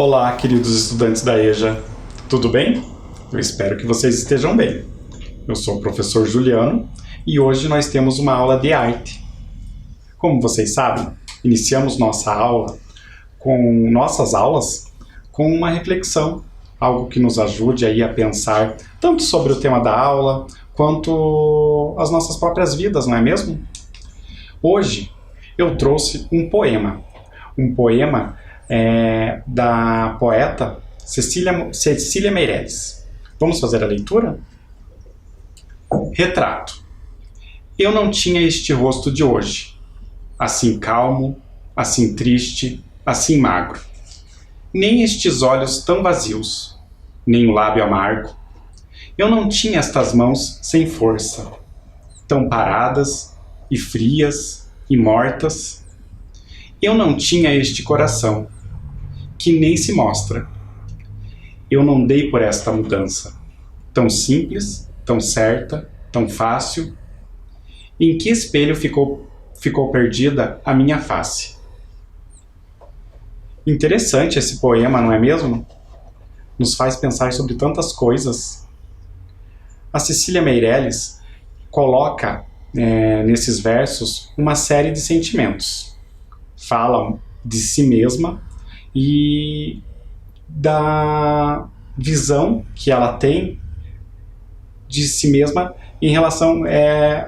Olá, queridos estudantes da EJA, tudo bem? Eu espero que vocês estejam bem. Eu sou o professor Juliano e hoje nós temos uma aula de arte. Como vocês sabem, iniciamos nossas aulas com uma reflexão, algo que nos ajude aí a pensar tanto sobre o tema da aula quanto as nossas próprias vidas, não é mesmo? Hoje eu trouxe um poema da poeta Cecília Meirelles. Vamos fazer a leitura? Retrato. Eu não tinha este rosto de hoje, assim calmo, assim triste, assim magro. Nem estes olhos tão vazios, nem o lábio amargo. Eu não tinha estas mãos sem força, tão paradas e frias e mortas. Eu não tinha este coração, que nem se mostra. Eu não dei por esta mudança, tão simples, tão certa, tão fácil. Em que espelho ficou perdida a minha face? Interessante esse poema, não é mesmo? Nos faz pensar sobre tantas coisas. A Cecília Meirelles coloca nesses versos uma série de sentimentos. Fala de si mesma e da visão que ela tem de si mesma em relação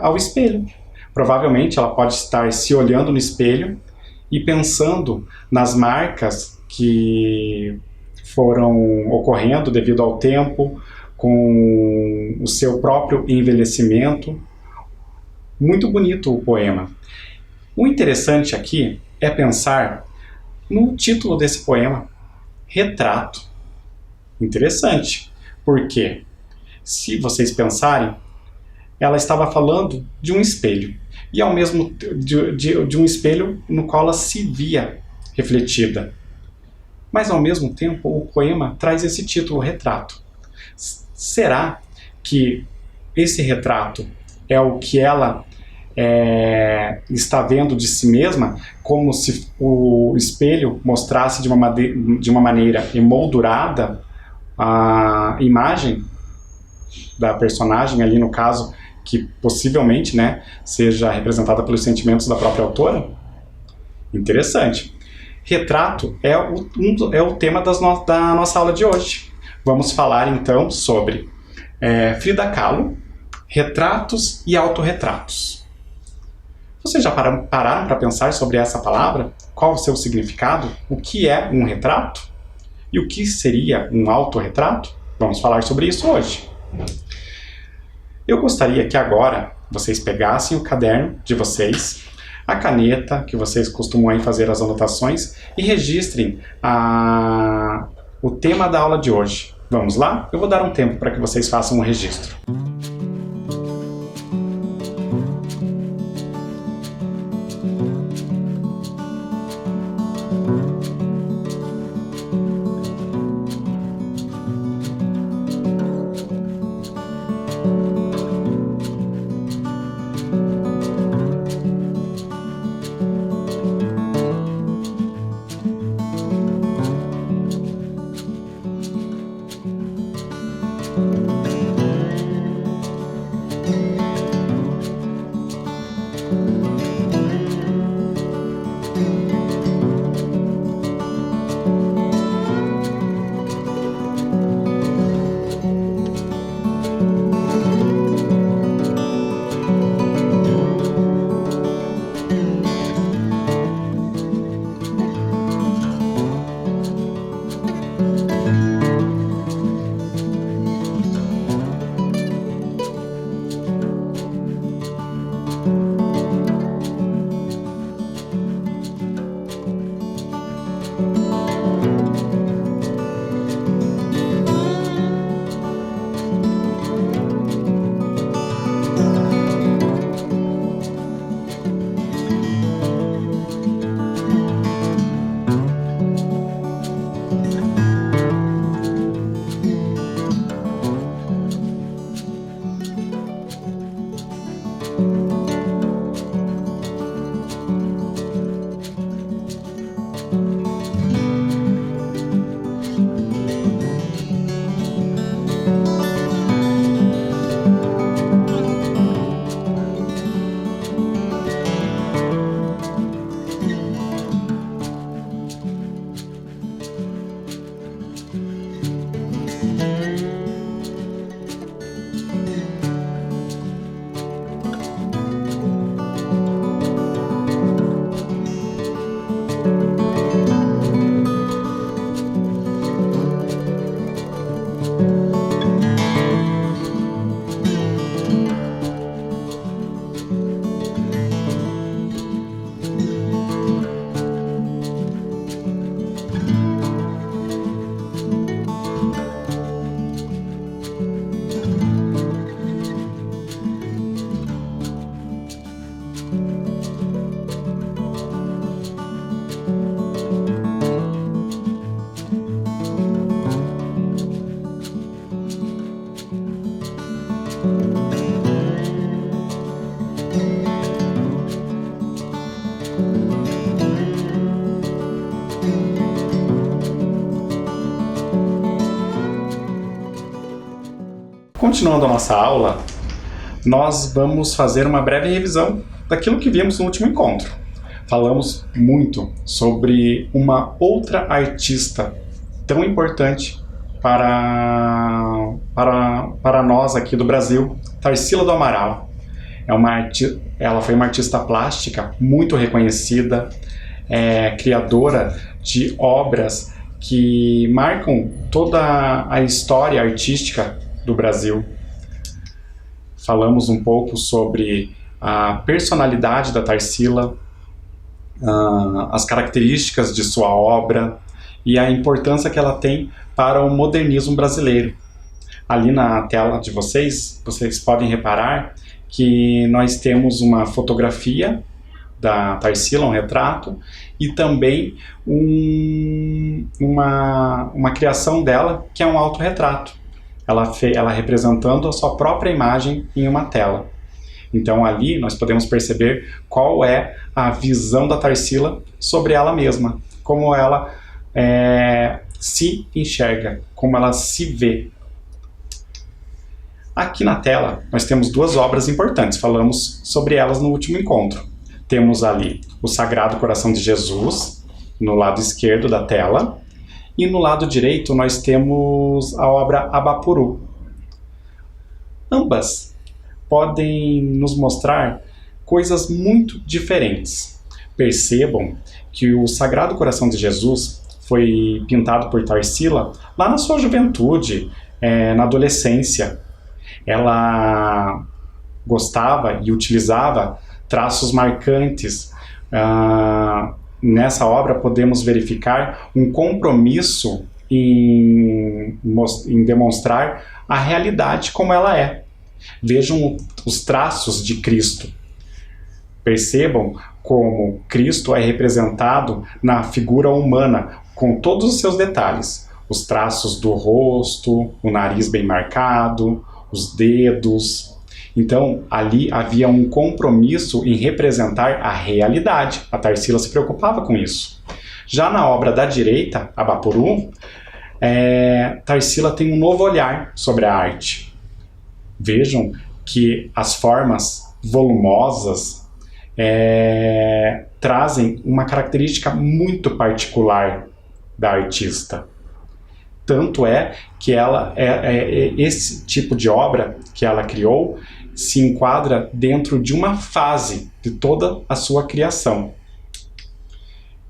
ao espelho. Provavelmente ela pode estar se olhando no espelho e pensando nas marcas que foram ocorrendo devido ao tempo, com o seu próprio envelhecimento. Muito bonito o poema. O interessante aqui é pensar no título desse poema, Retrato. Interessante, porque se vocês pensarem, ela estava falando de um espelho, e ao mesmo de um espelho no qual ela se via refletida. Mas ao mesmo tempo o poema traz esse título, Retrato. Será que esse retrato é o que ela está vendo de si mesma, como se o espelho mostrasse de uma maneira emoldurada a imagem da personagem ali, no caso, que possivelmente, seja representada pelos sentimentos da própria autora? Interessante. Retrato é o tema da nossa aula de hoje. Vamos falar então sobre Frida Kahlo, retratos e autorretratos. Vocês já pararam para pensar sobre essa palavra? Qual o seu significado? O que é um retrato? E o que seria um autorretrato? Vamos falar sobre isso hoje. Eu gostaria que agora vocês pegassem o caderno de vocês, a caneta que vocês costumam fazer as anotações e registrem o tema da aula de hoje. Vamos lá? Eu vou dar um tempo para que vocês façam um registro. Continuando a nossa aula, nós vamos fazer uma breve revisão daquilo que vimos no último encontro. Falamos muito sobre uma outra artista tão importante para nós aqui do Brasil, Tarsila do Amaral. Ela foi uma artista plástica muito reconhecida, criadora de obras que marcam toda a história artística do Brasil. Falamos um pouco sobre a personalidade da Tarsila, as características de sua obra e a importância que ela tem para o modernismo brasileiro. Ali na tela de vocês podem reparar que nós temos uma fotografia da Tarsila, um retrato, e também uma criação dela, que é um autorretrato. Ela representando a sua própria imagem em uma tela. Então ali nós podemos perceber qual é a visão da Tarsila sobre ela mesma, como ela se enxerga, como ela se vê. Aqui na tela nós temos duas obras importantes, falamos sobre elas no último encontro. Temos ali o Sagrado Coração de Jesus, no lado esquerdo da tela, e no lado direito nós temos a obra Abapuru. Ambas podem nos mostrar coisas muito diferentes. Percebam que o Sagrado Coração de Jesus foi pintado por Tarsila lá na sua juventude, na adolescência. Ela gostava e utilizava traços marcantes. Nessa obra podemos verificar um compromisso em demonstrar a realidade como ela é. Vejam os traços de Cristo. Percebam como Cristo é representado na figura humana, com todos os seus detalhes. Os traços do rosto, o nariz bem marcado, os dedos. Então, ali havia um compromisso em representar a realidade. A Tarsila se preocupava com isso. Já na obra da direita, Abapuru, Tarsila tem um novo olhar sobre a arte. Vejam que as formas volumosas trazem uma característica muito particular da artista. Tanto é que esse tipo de obra que ela criou se enquadra dentro de uma fase de toda a sua criação.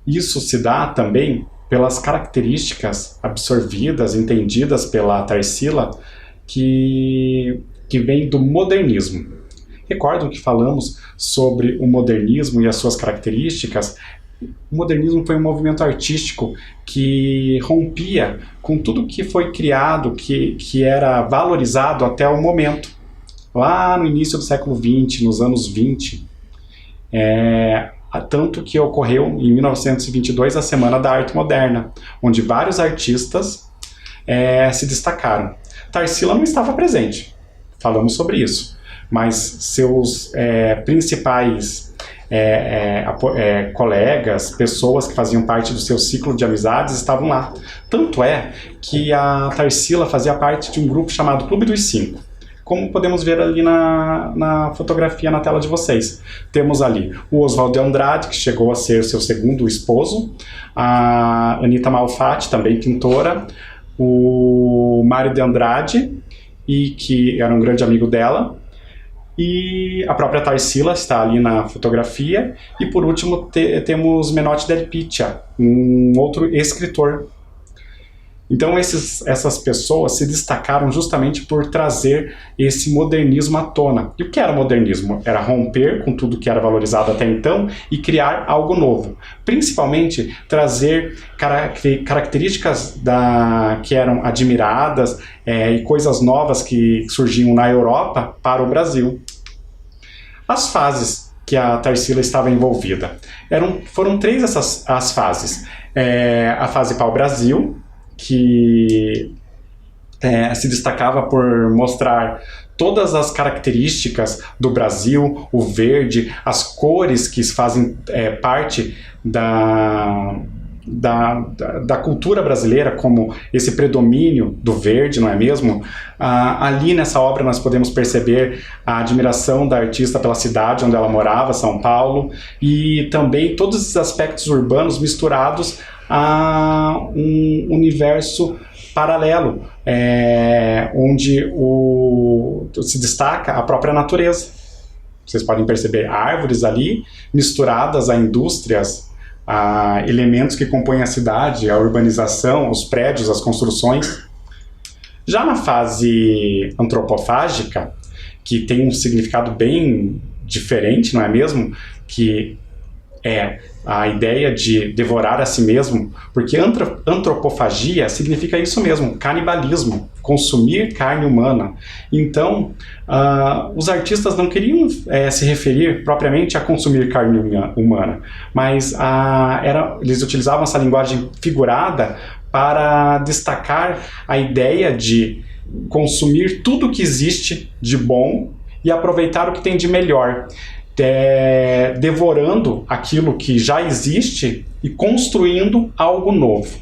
Isso se dá também pelas características absorvidas, entendidas pela Tarsila, que vem do modernismo. Recordam que falamos sobre o modernismo e as suas características? O modernismo foi um movimento artístico que rompia com tudo que foi criado, que era valorizado até o momento. Lá no início do século XX, nos anos 20, tanto que ocorreu em 1922 a Semana da Arte Moderna, onde vários artistas se destacaram. Tarsila não estava presente, falamos sobre isso, mas seus principais colegas, pessoas que faziam parte do seu ciclo de amizades estavam lá. Tanto é que a Tarsila fazia parte de um grupo chamado Clube dos Cinco, como podemos ver ali na fotografia na tela de vocês. Temos ali o Oswald de Andrade, que chegou a ser seu segundo esposo, a Anita Malfatti, também pintora, o Mário de Andrade, e que era um grande amigo dela, e a própria Tarsila está ali na fotografia, e por último temos Menotti del Pitta, um outro escritor. Então essas pessoas se destacaram justamente por trazer esse modernismo à tona. E o que era modernismo? Era romper com tudo que era valorizado até então e criar algo novo. Principalmente trazer características que eram admiradas e coisas novas que surgiam na Europa para o Brasil. As fases que a Tarsila estava envolvida. Foram 3 as fases. A fase pau-brasil, que se destacava por mostrar todas as características do Brasil, o verde, as cores que fazem parte da cultura brasileira, como esse predomínio do verde, não é mesmo? Ali nessa obra nós podemos perceber a admiração da artista pela cidade onde ela morava, São Paulo, e também todos esses aspectos urbanos misturados a um universo paralelo, onde se destaca a própria natureza. Vocês podem perceber árvores ali misturadas a indústrias, a elementos que compõem a cidade, a urbanização, os prédios, as construções. Já na fase antropofágica, que tem um significado bem diferente, não é mesmo? Que é a ideia de devorar a si mesmo, porque antropofagia significa isso mesmo, canibalismo, consumir carne humana. Então, os artistas não queriam se referir propriamente a consumir carne humana, mas eles utilizavam essa linguagem figurada para destacar a ideia de consumir tudo que existe de bom e aproveitar o que tem de melhor, devorando aquilo que já existe e construindo algo novo.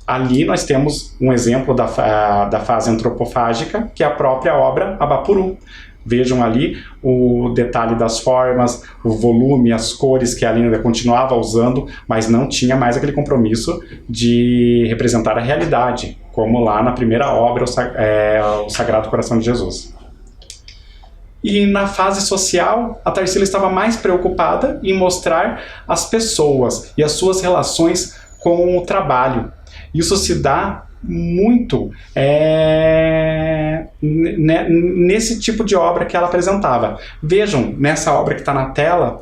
Ali nós temos um exemplo da fase antropofágica, que é a própria obra Abapuru. Vejam ali o detalhe das formas, o volume, as cores que a Linda continuava usando, mas não tinha mais aquele compromisso de representar a realidade, como lá na primeira obra, o Sagrado Coração de Jesus. E na fase social, a Tarsila estava mais preocupada em mostrar as pessoas e as suas relações com o trabalho. Isso se dá muito nesse tipo de obra que ela apresentava. Vejam, nessa obra que está na tela,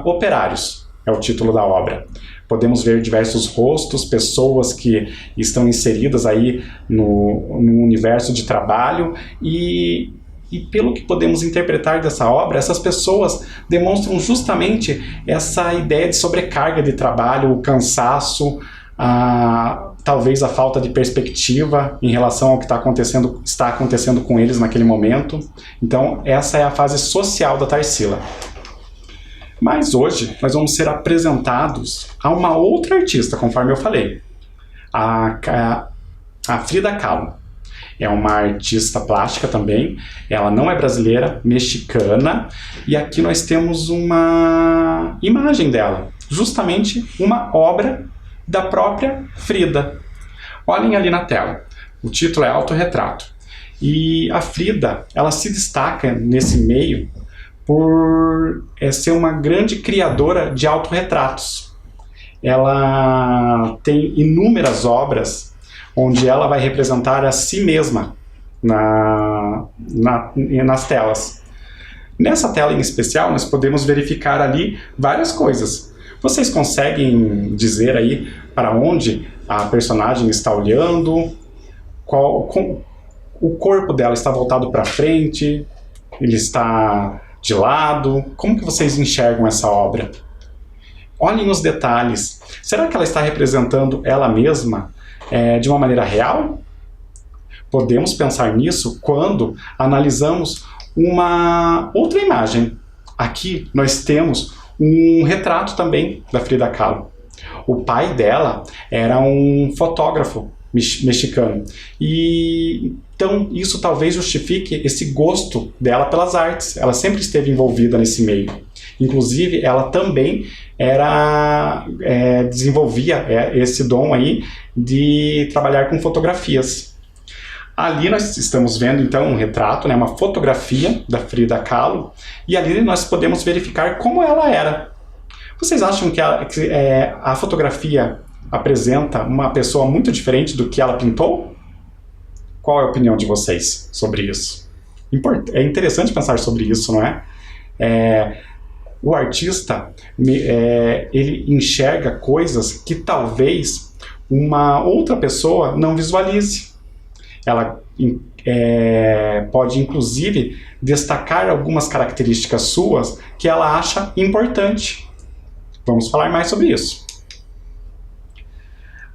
Operários é o título da obra. Podemos ver diversos rostos, pessoas que estão inseridas aí no universo de trabalho e pelo que podemos interpretar dessa obra, essas pessoas demonstram justamente essa ideia de sobrecarga de trabalho, o cansaço, talvez a falta de perspectiva em relação ao que está acontecendo com eles naquele momento. Então, essa é a fase social da Tarsila. Mas hoje nós vamos ser apresentados a uma outra artista, conforme eu falei, a Frida Kahlo. É uma artista plástica também, ela não é brasileira, mexicana, e aqui nós temos uma imagem dela, justamente uma obra da própria Frida. Olhem ali na tela, o título é Autorretrato. E a Frida, ela se destaca nesse meio por ser uma grande criadora de autorretratos. Ela tem inúmeras obras onde ela vai representar a si mesma nas telas. Nessa tela em especial, nós podemos verificar ali várias coisas. Vocês conseguem dizer aí para onde a personagem está olhando? O corpo dela está voltado para frente? Ele está de lado? Como que vocês enxergam essa obra? Olhem os detalhes. Será que ela está representando ela mesma de uma maneira real? Podemos pensar nisso quando analisamos uma outra imagem. Aqui nós temos um retrato também da Frida Kahlo. O pai dela era um fotógrafo mexicano. E então isso talvez justifique esse gosto dela pelas artes. Ela sempre esteve envolvida nesse meio. Inclusive, ela também desenvolvia esse dom aí de trabalhar com fotografias. Ali nós estamos vendo então um retrato, uma fotografia da Frida Kahlo, e ali nós podemos verificar como ela era. Vocês acham que a fotografia apresenta uma pessoa muito diferente do que ela pintou? Qual é a opinião de vocês sobre isso? É interessante pensar sobre isso, não é? O artista, ele enxerga coisas que talvez uma outra pessoa não visualize. Ela pode, inclusive, destacar algumas características suas que ela acha importante. Vamos falar mais sobre isso.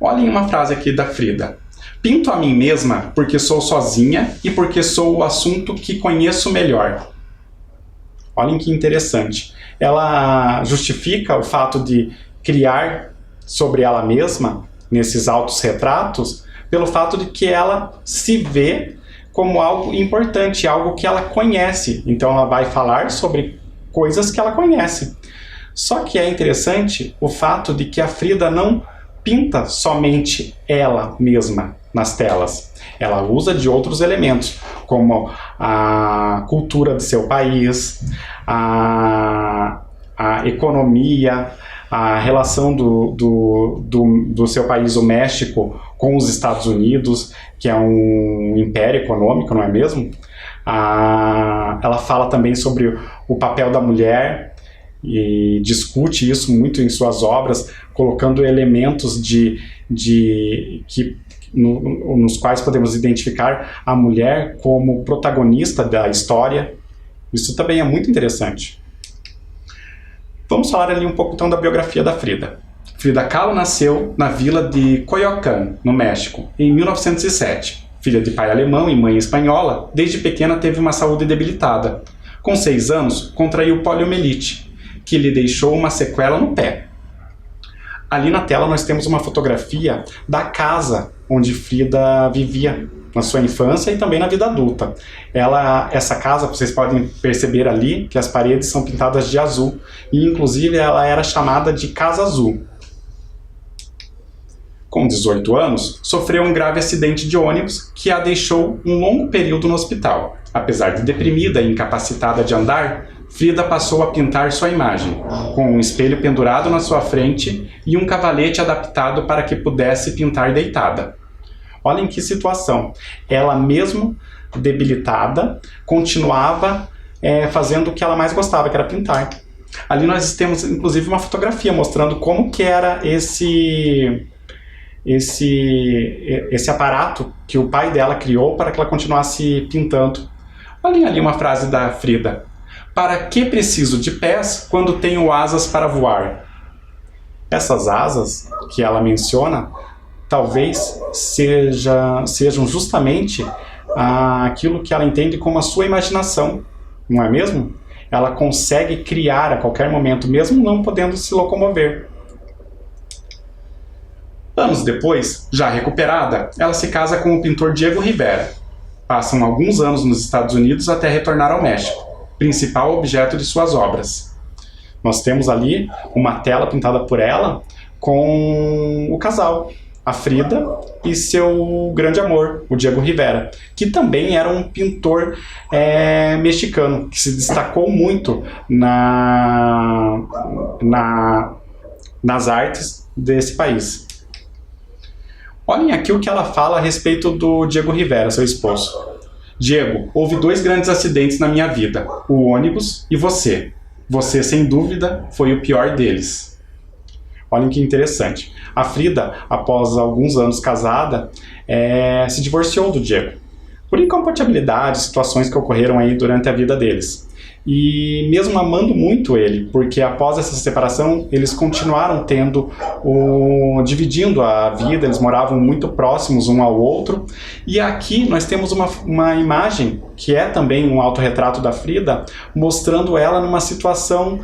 Olhem uma frase aqui da Frida. Pinto a mim mesma porque sou sozinha e porque sou o assunto que conheço melhor. Olhem que interessante. Ela justifica o fato de criar sobre ela mesma, nesses autorretratos, pelo fato de que ela se vê como algo importante, algo que ela conhece. Então ela vai falar sobre coisas que ela conhece. Só que é interessante o fato de que a Frida não pinta somente ela mesma nas telas. Ela usa de outros elementos, como a cultura de seu país, a economia, a relação do seu país, o México, com os Estados Unidos, que é um império econômico, não é mesmo? Ela fala também sobre o papel da mulher e discute isso muito em suas obras, colocando elementos nos quais podemos identificar a mulher como protagonista da história. Isso também é muito interessante. Vamos falar ali um pouco então da biografia da Frida. Frida Kahlo nasceu na vila de Coyoacán, no México, em 1907. Filha de pai alemão e mãe espanhola, desde pequena teve uma saúde debilitada. Com 6 anos, contraiu poliomielite, que lhe deixou uma sequela no pé. Ali na tela nós temos uma fotografia da casa onde Frida vivia na sua infância e também na vida adulta. Essa casa, vocês podem perceber ali que as paredes são pintadas de azul e inclusive ela era chamada de Casa Azul. Com 18 anos, sofreu um grave acidente de ônibus que a deixou um longo período no hospital. Apesar de deprimida e incapacitada de andar, Frida passou a pintar sua imagem, com um espelho pendurado na sua frente e um cavalete adaptado para que pudesse pintar deitada. Olhem que situação. Ela, mesmo debilitada, continuava fazendo o que ela mais gostava, que era pintar. Ali nós temos, inclusive, uma fotografia mostrando como que era esse aparato que o pai dela criou para que ela continuasse pintando. Olhem ali uma frase da Frida. Para que preciso de pés quando tenho asas para voar? Essas asas que ela menciona talvez sejam justamente aquilo que ela entende como a sua imaginação, não é mesmo? Ela consegue criar a qualquer momento, mesmo não podendo se locomover. Anos depois, já recuperada, ela se casa com o pintor Diego Rivera. Passam alguns anos nos Estados Unidos até retornar ao México, principal objeto de suas obras. Nós temos ali uma tela pintada por ela com o casal, a Frida e seu grande amor, o Diego Rivera, que também era um pintor mexicano, que se destacou muito nas artes desse país. Olhem aqui o que ela fala a respeito do Diego Rivera, seu esposo. Diego, houve 2 grandes acidentes na minha vida, o ônibus e você. Você, sem dúvida, foi o pior deles. Olhem que interessante. A Frida, após alguns anos casada, se divorciou do Diego, por incompatibilidade, situações que ocorreram aí durante a vida deles. E mesmo amando muito ele, porque após essa separação eles continuaram dividindo a vida, eles moravam muito próximos um ao outro. E aqui nós temos uma imagem, que é também um autorretrato da Frida, mostrando ela numa situação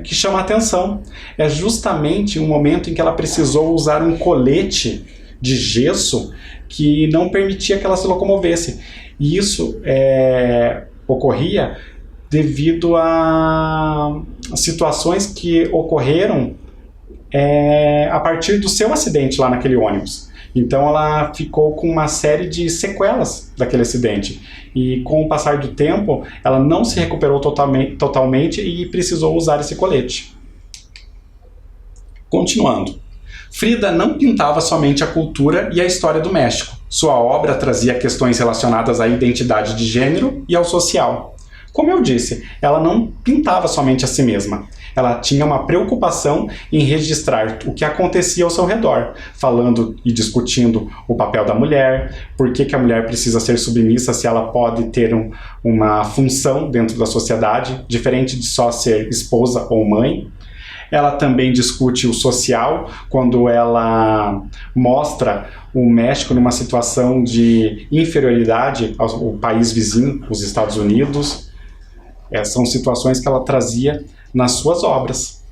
que chama a atenção. É justamente um momento em que ela precisou usar um colete de gesso que não permitia que ela se locomovesse. E isso ocorria devido a situações que ocorreram a partir do seu acidente lá naquele ônibus. Então ela ficou com uma série de sequelas daquele acidente. E com o passar do tempo, ela não se recuperou totalmente e precisou usar esse colete. Continuando. Frida não pintava somente a cultura e a história do México. Sua obra trazia questões relacionadas à identidade de gênero e ao social. Como eu disse, ela não pintava somente a si mesma. Ela tinha uma preocupação em registrar o que acontecia ao seu redor, falando e discutindo o papel da mulher, por que a mulher precisa ser submissa se ela pode ter uma função dentro da sociedade, diferente de só ser esposa ou mãe. Ela também discute o social, quando ela mostra o México numa situação de inferioridade ao país vizinho, os Estados Unidos. São situações que ela trazia nas suas obras.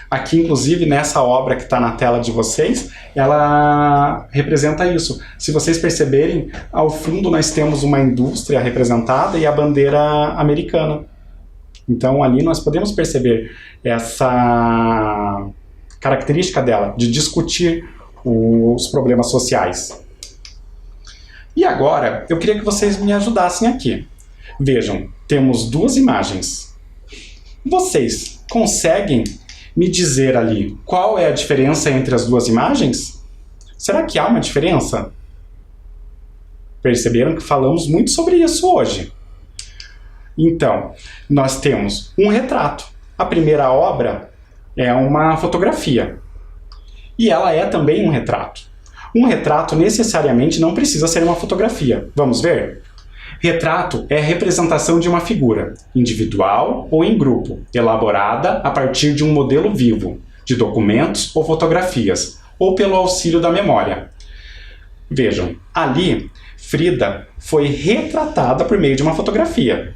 Aqui, inclusive, nessa obra que está na tela de vocês, ela representa isso. Se vocês perceberem, ao fundo nós temos uma indústria representada e a bandeira americana. Então, ali nós podemos perceber essa característica dela, de discutir os problemas sociais. E agora, eu queria que vocês me ajudassem aqui. Vejam, temos duas imagens. Vocês conseguem me dizer ali qual é a diferença entre as duas imagens? Será que há uma diferença? Perceberam que falamos muito sobre isso hoje. Então, nós temos um retrato. A primeira obra é uma fotografia. E ela é também um retrato. Um retrato necessariamente não precisa ser uma fotografia. Vamos ver? Retrato é a representação de uma figura, individual ou em grupo, elaborada a partir de um modelo vivo, de documentos ou fotografias, ou pelo auxílio da memória. Vejam, ali, Frida foi retratada por meio de uma fotografia.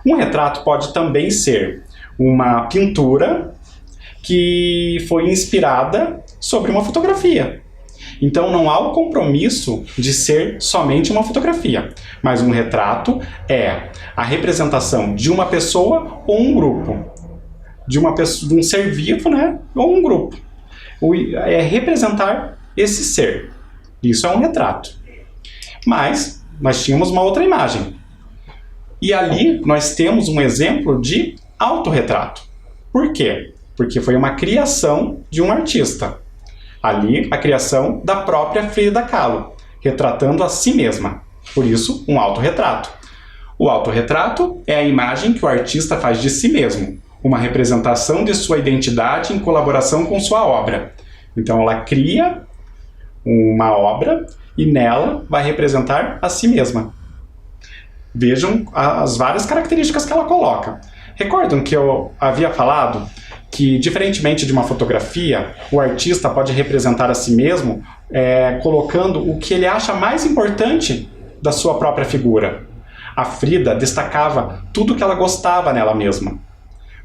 Um retrato pode também ser uma pintura que foi inspirada sobre uma fotografia. Então não há o compromisso de ser somente uma fotografia, mas um retrato é a representação de uma pessoa ou um grupo, de um ser vivo, né, ou um grupo. É representar esse ser. Isso é um retrato. Mas nós tínhamos uma outra imagem. E ali nós temos um exemplo de autorretrato. Por quê? Porque foi uma criação de um artista. Ali, a criação da própria Frida Kahlo, retratando a si mesma. Por isso, um autorretrato. O autorretrato é a imagem que o artista faz de si mesmo, uma representação de sua identidade em colaboração com sua obra. Então, ela cria uma obra e nela vai representar a si mesma. Vejam as várias características que ela coloca. Recordam que eu havia falado que, diferentemente de uma fotografia, o artista pode representar a si mesmo colocando o que ele acha mais importante da sua própria figura. A Frida destacava tudo que ela gostava nela mesma,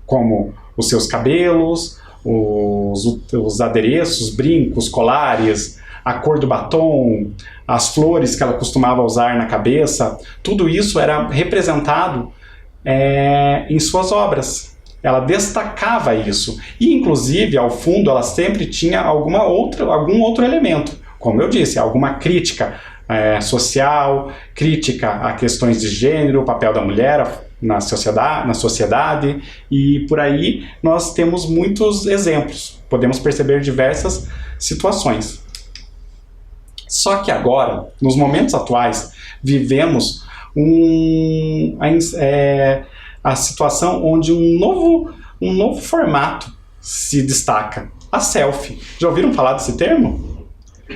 como os seus cabelos, os adereços, brincos, colares, a cor do batom, as flores que ela costumava usar na cabeça. Tudo isso era representado em suas obras. Ela destacava isso. E, inclusive, ao fundo, ela sempre tinha algum outro elemento. Como eu disse, alguma crítica social, crítica a questões de gênero, o papel da mulher na sociedade, e por aí nós temos muitos exemplos. Podemos perceber diversas situações. Só que agora, nos momentos atuais, vivemos a situação onde um novo formato se destaca, a selfie. Já ouviram falar desse termo?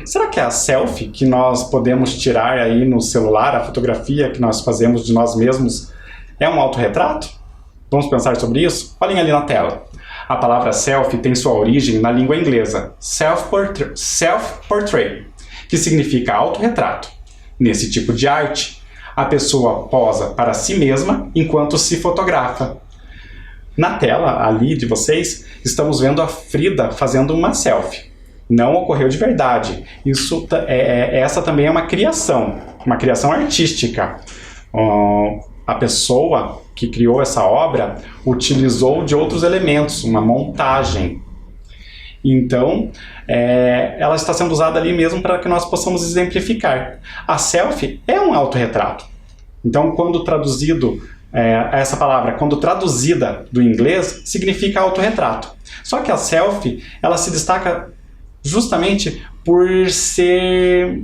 Será que é a selfie que nós podemos tirar aí no celular, a fotografia que nós fazemos de nós mesmos, é um autorretrato? Vamos pensar sobre isso? Olhem ali na tela. A palavra selfie tem sua origem na língua inglesa, self-portrait, que significa autorretrato. Nesse tipo de arte, a pessoa posa para si mesma enquanto se fotografa. Na tela ali de vocês, estamos vendo a Frida fazendo uma selfie. Não ocorreu de verdade. Essa também é uma criação artística. A pessoa que criou essa obra utilizou de outros elementos, uma montagem. Então, ela está sendo usada ali mesmo para que nós possamos exemplificar. A selfie é um autorretrato. Então, quando traduzido essa palavra, quando traduzida do inglês, significa autorretrato. Só que a selfie, ela se destaca justamente por ser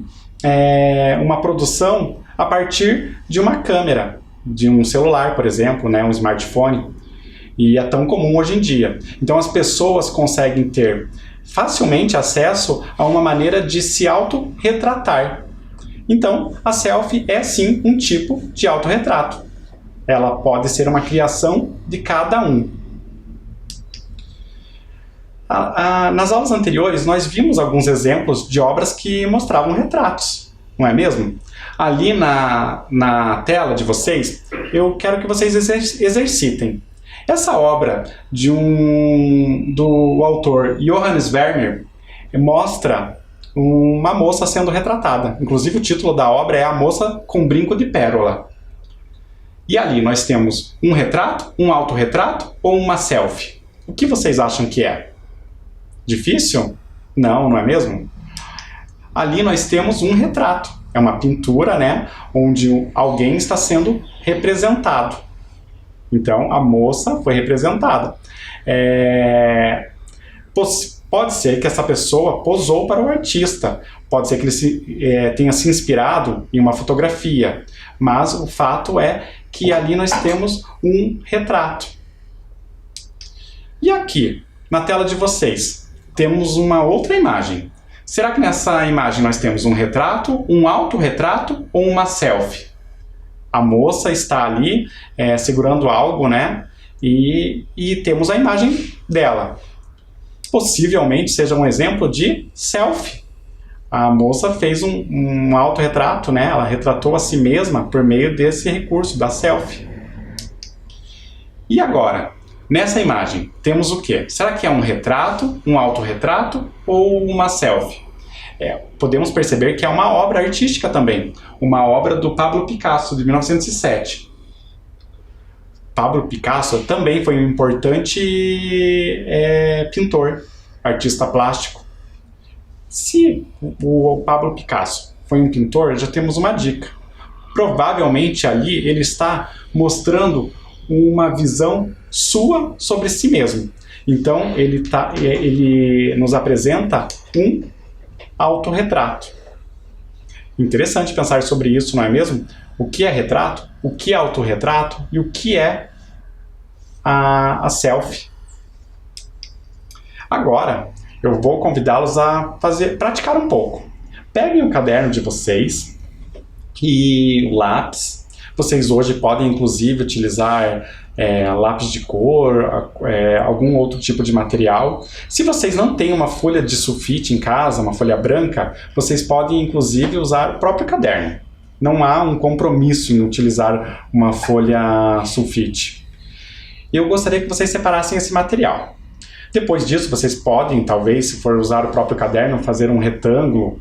uma produção a partir de uma câmera, de um celular, por exemplo, né, um smartphone, e é tão comum hoje em dia. Então as pessoas conseguem ter facilmente acesso a uma maneira de se autorretratar. Então a selfie é sim um tipo de autorretrato. Ela pode ser uma criação de cada um. Nas aulas anteriores nós vimos alguns exemplos de obras que mostravam retratos, não é mesmo? Ali na tela de vocês, eu quero que vocês exercitem. Essa obra do autor Johannes Vermeer mostra uma moça sendo retratada. Inclusive o título da obra é A Moça com Brinco de Pérola. E ali nós temos um retrato, um autorretrato ou uma selfie? O que vocês acham que é? Difícil? Não, não é mesmo? Ali nós temos um retrato. É uma pintura, né, onde alguém está sendo representado. Então, a moça foi representada. Pode ser que essa pessoa posou para o artista. Pode ser que ele tenha se inspirado em uma fotografia. Mas o fato é que ali nós temos um retrato. E aqui, na tela de vocês, temos uma outra imagem. Será que nessa imagem nós temos um retrato, um autorretrato ou uma selfie? A moça está ali segurando algo, né? E temos a imagem dela. Possivelmente seja um exemplo de selfie. A moça fez um autorretrato, né? Ela retratou a si mesma por meio desse recurso, da selfie. E agora, nessa imagem, temos o quê? Será que é um retrato, um autorretrato ou uma selfie? Podemos perceber que é uma obra artística também, uma obra do Pablo Picasso, de 1907. Pablo Picasso também foi um importante pintor, artista plástico. Se o Pablo Picasso foi um pintor, já temos uma dica. Provavelmente ali ele está mostrando uma visão sua sobre si mesmo. Então ele nos apresenta um autorretrato. Interessante pensar sobre isso, não é mesmo? O que é retrato, o que é autorretrato e o que é a selfie. Agora, eu vou convidá-los a praticar um pouco. Peguem o caderno de vocês e o lápis. Vocês hoje podem, inclusive, utilizar lápis de cor, algum outro tipo de material. Se vocês não têm uma folha de sulfite em casa, uma folha branca, vocês podem, inclusive, usar o próprio caderno. Não há um compromisso em utilizar uma folha sulfite. Eu gostaria que vocês separassem esse material. Depois disso, vocês podem, talvez, se for usar o próprio caderno, fazer um retângulo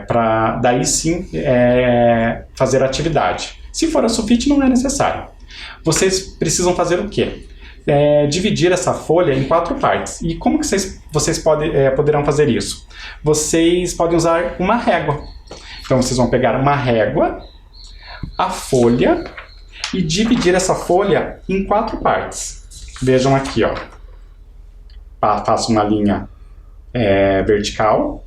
para daí sim fazer atividade. Se for a sulfite, não é necessário. Vocês precisam fazer o quê? Dividir essa folha em 4 partes. E como que vocês poderão fazer isso? Vocês podem usar uma régua. Então vocês vão pegar uma régua, a folha, e dividir essa folha em 4 partes. Vejam aqui, ó. Faço uma linha vertical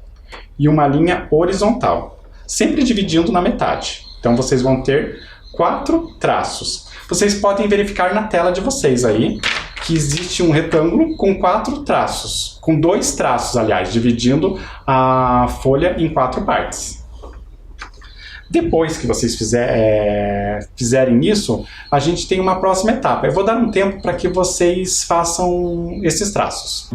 e uma linha horizontal, sempre dividindo na metade. Então vocês vão ter 4 traços. Vocês podem verificar na tela de vocês aí que existe um retângulo com 4 traços, com 2 traços, aliás, dividindo a folha em 4 partes. Depois que vocês fizerem isso, a gente tem uma próxima etapa. Eu vou dar um tempo para que vocês façam esses traços.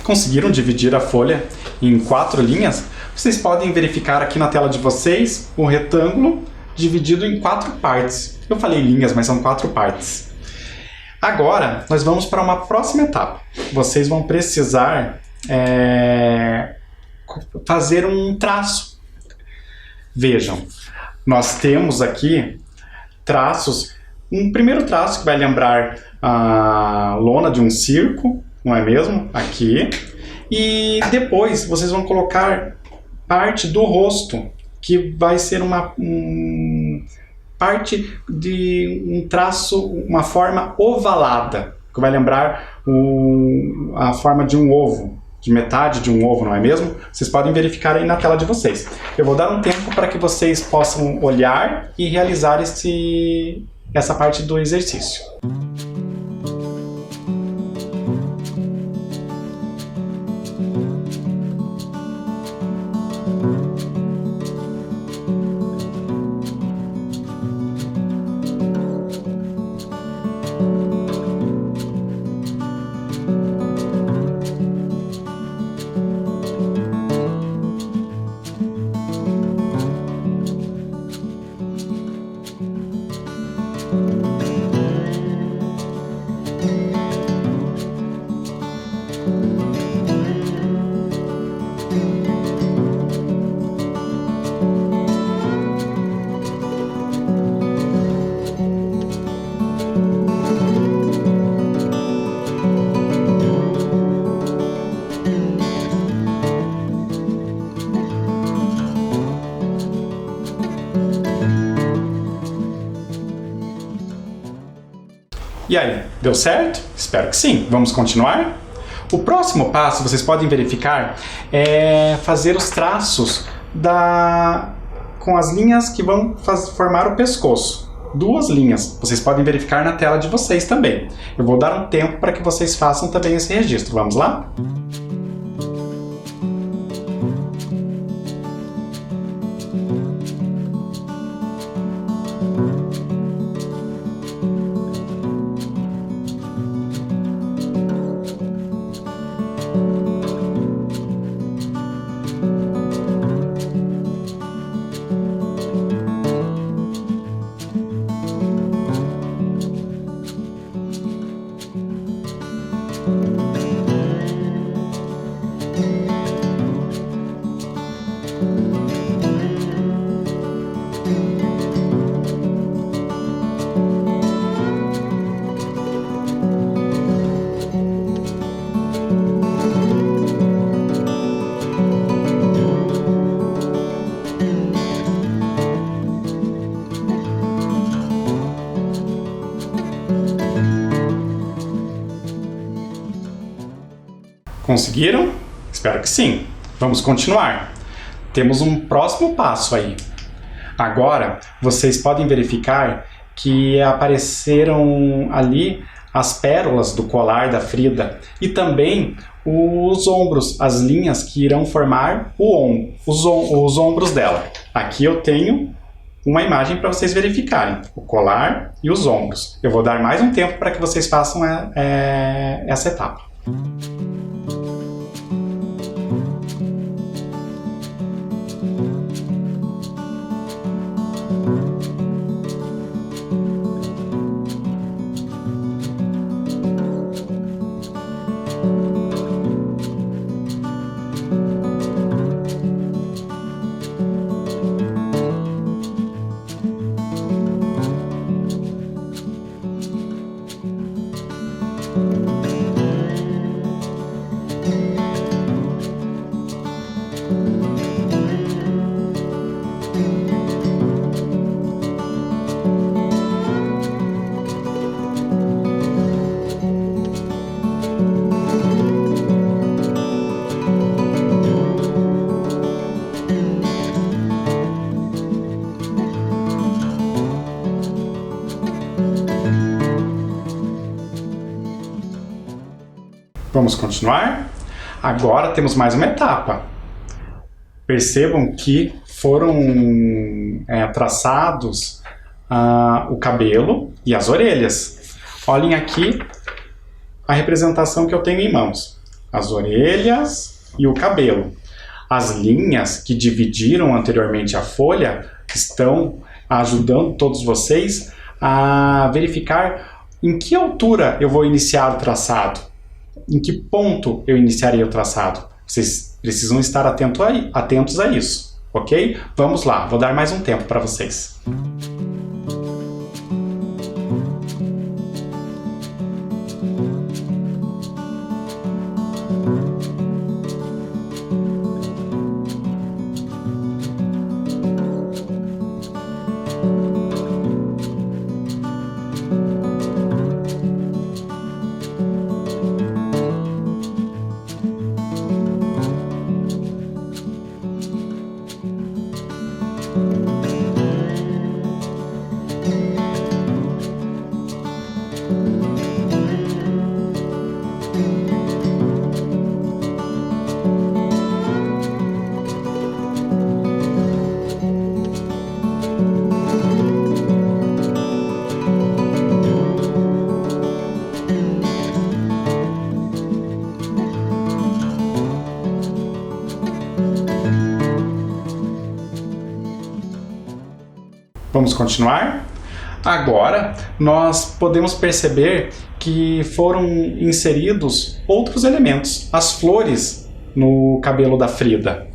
Conseguiram dividir a folha em 4 linhas? Vocês podem verificar aqui na tela de vocês o retângulo dividido em 4 partes. Eu falei linhas, mas são 4 partes. Agora, nós vamos para uma próxima etapa. Vocês vão precisar fazer um traço. Vejam, nós temos aqui traços. Um primeiro traço que vai lembrar a lona de um circo, não é mesmo? Aqui. E depois vocês vão colocar parte do rosto, que vai ser uma parte de um traço, uma forma ovalada, que vai lembrar a forma de um ovo, de metade de um ovo, não é mesmo? Vocês podem verificar aí na tela de vocês. Eu vou dar um tempo para que vocês possam olhar e realizar essa parte do exercício. E aí, deu certo? Espero que sim. Vamos continuar? O próximo passo, vocês podem verificar, é fazer os traços com as linhas que vão formar o pescoço. 2 linhas. Vocês podem verificar na tela de vocês também. Eu vou dar um tempo para que vocês façam também esse registro. Vamos lá? Conseguiram? Espero que sim. Vamos continuar. Temos um próximo passo aí. Agora, vocês podem verificar que apareceram ali as pérolas do colar da Frida e também os ombros, as linhas que irão formar os ombros dela. Aqui eu tenho uma imagem para vocês verificarem, o colar e os ombros. Eu vou dar mais um tempo para que vocês façam essa etapa. Vamos continuar? Agora temos mais uma etapa. Percebam que foram traçados o cabelo e as orelhas. Olhem aqui a representação que eu tenho em mãos. as orelhas e o cabelo. As linhas que dividiram anteriormente a folha estão ajudando todos vocês a verificar em que altura eu vou iniciar o traçado, em que ponto eu iniciarei o traçado. Vocês precisam estar atentos a isso, ok? Vamos lá, vou dar mais um tempo para vocês. Vamos continuar? Agora, nós podemos perceber que foram inseridos outros elementos, as flores no cabelo da Frida.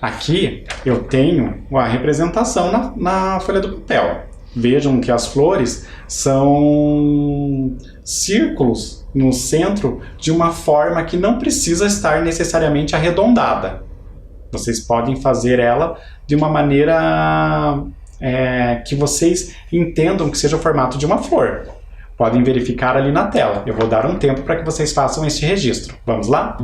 Aqui eu tenho a representação na folha do papel. Vejam que as flores são círculos no centro de uma forma que não precisa estar necessariamente arredondada. Vocês podem fazer ela de uma maneira que vocês entendam que seja o formato de uma flor. Podem verificar ali na tela. Eu vou dar um tempo para que vocês façam este registro. Vamos lá?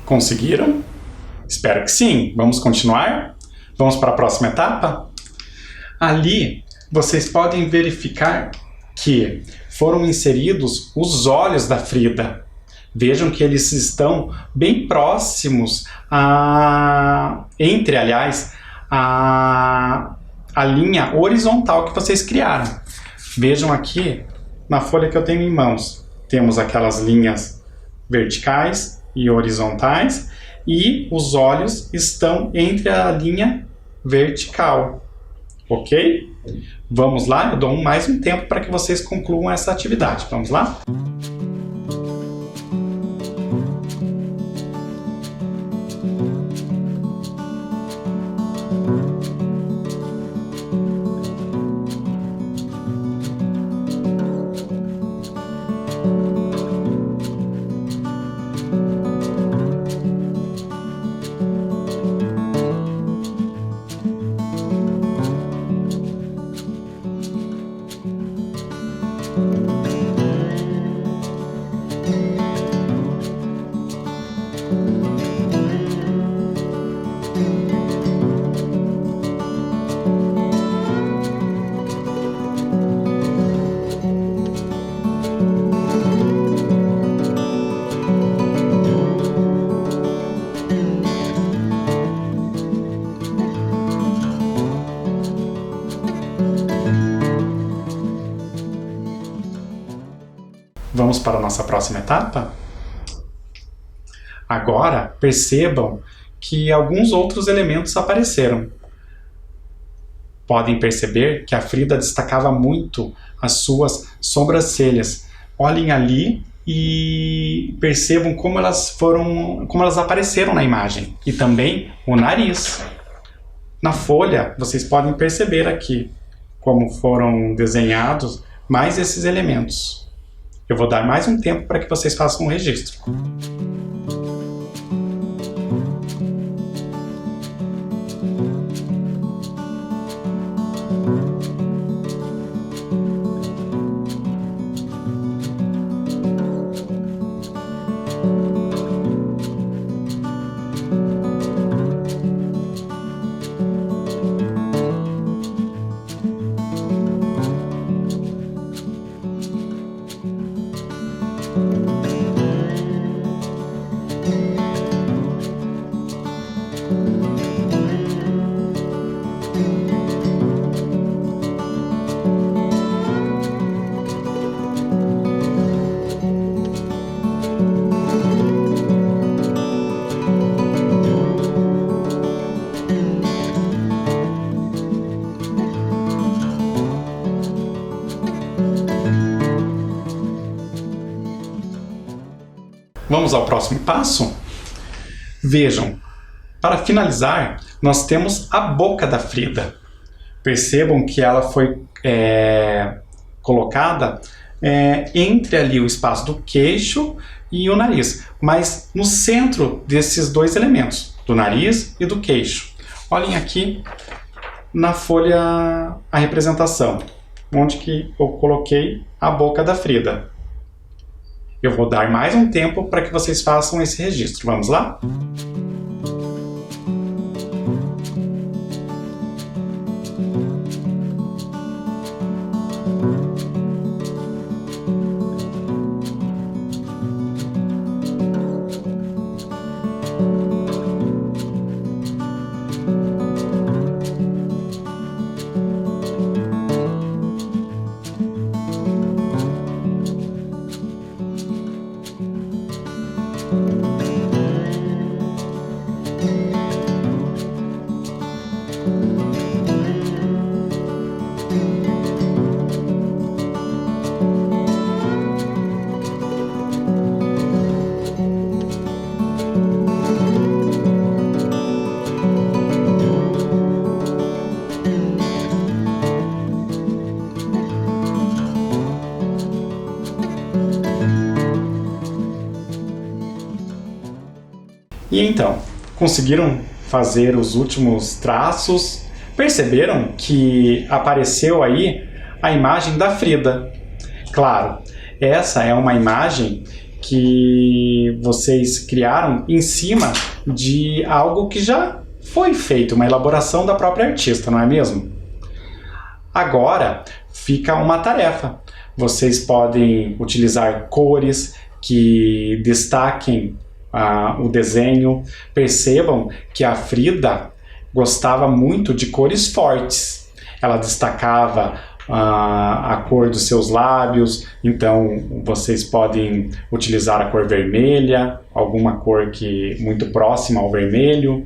Conseguiram? Espero que sim. Vamos continuar? Vamos para a próxima etapa? Ali, vocês podem verificar que foram inseridos os olhos da Frida. Vejam que eles estão bem próximos a linha horizontal que vocês criaram. Vejam aqui na folha que eu tenho em mãos. Temos aquelas linhas verticais e horizontais, e os olhos estão entre a linha vertical, ok? Vamos lá, eu dou mais um tempo para que vocês concluam essa atividade. Vamos lá? Vamos para a nossa próxima etapa? Agora, percebam que alguns outros elementos apareceram. Podem perceber que a Frida destacava muito as suas sobrancelhas. Olhem ali e percebam como elas apareceram na imagem. E também o nariz. Na folha, vocês podem perceber aqui como foram desenhados mais esses elementos. Eu vou dar mais um tempo para que vocês façam um registro. Vamos ao próximo passo? Vejam, para finalizar, nós temos a boca da Frida. Percebam que ela foi colocada entre ali o espaço do queixo e o nariz, mas no centro desses dois elementos, do nariz e do queixo. Olhem aqui na folha a representação, onde que eu coloquei a boca da Frida. Eu vou dar mais um tempo para que vocês façam esse registro. Vamos lá? E então, conseguiram fazer os últimos traços? Perceberam que apareceu aí a imagem da Frida? Claro, essa é uma imagem que vocês criaram em cima de algo que já foi feito, uma elaboração da própria artista, não é mesmo? Agora fica uma tarefa. Vocês podem utilizar cores que destaquem o desenho. Percebam que a Frida gostava muito de cores fortes. Ela destacava a cor dos seus lábios, então vocês podem utilizar a cor vermelha, alguma cor muito próxima ao vermelho.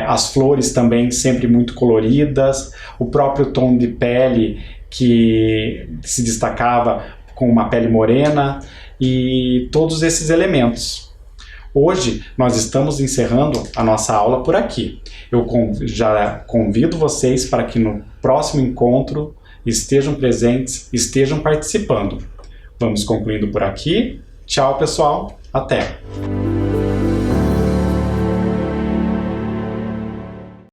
As flores também sempre muito coloridas, o próprio tom de pele que se destacava com uma pele morena, e todos esses elementos. Hoje nós estamos encerrando a nossa aula por aqui. Eu já convido vocês para que no próximo encontro estejam presentes, estejam participando. Vamos concluindo por aqui. Tchau, pessoal. Até!